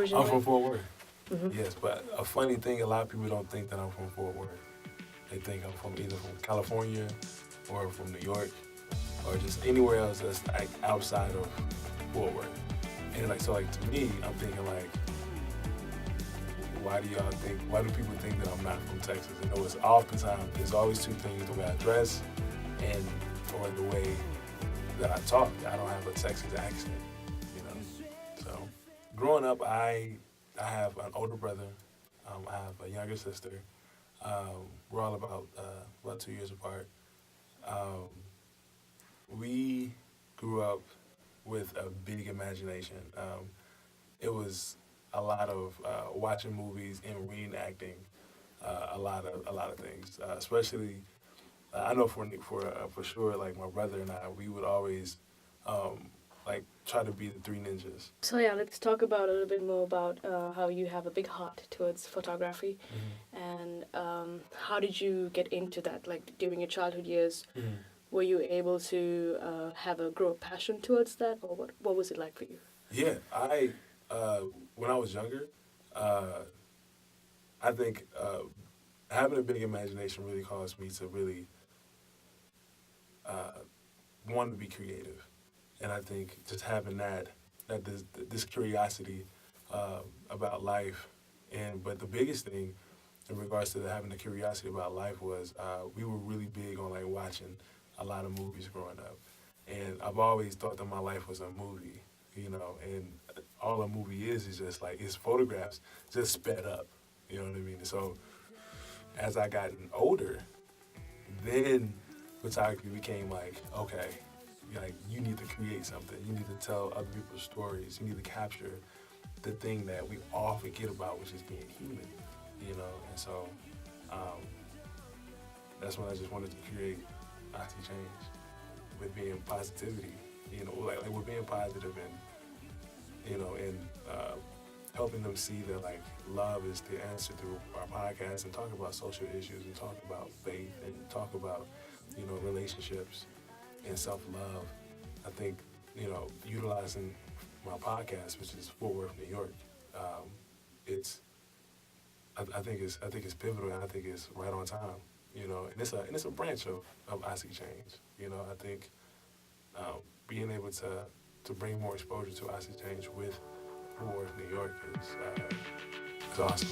I'm originally? from Fort Worth. Hmm. Yes, but a funny thing, a lot of people don't think that I'm from Fort Worth. They think I'm from either from California or from New York or just anywhere else that's like outside of Fort Worth. And like so, like to me, I'm thinking like, why do people think that I'm not from Texas? You know, it's oftentimes there's always two things: the way I dress and or the way that I talk. I don't have a Texas accent, you know. So growing up, I have an older brother. I have a younger sister. We're all about 2 years apart. Um, we grew up with a big imagination. It was a lot of watching movies and reenacting a lot of things. Especially, I know for sure, like my brother and I, we would always um, like try to be the three ninjas. So yeah, let's talk about a little bit more about how you have a big heart towards photography, and how did you get into that? Like during your childhood years, Mhm. were you able to have a grow a passion towards that, or what was it like for you? Yeah, I when I was younger, uh, I think having a big imagination really caused me to really uh, want to be creative, and I think just having this curiosity uh, about life, and but the biggest thing in regards to having the curiosity about life was we were really big on like watching a lot of movies growing up, and I've always thought that my life was a movie, and all a movie is just like it's photographs just sped up, you know what I mean? So as I gotten older, then photography became like, okay, like you need to create something. You need to tell other people's stories. You need to capture the thing that we all forget about, which is being human, And so um, that's when I just wanted to create Oxy Change with being positivity, like with being positive and helping them see that like love is the answer through our podcast and talk about social issues and talk about faith and talk about relationships and self-love. I think utilizing my podcast, which is Fort Worth, New York, um, it's I think it's pivotal and I think it's right on time. And it's a branch of I See Change. I think being able to bring more exposure to I See Change with Fort Worth, New York is awesome.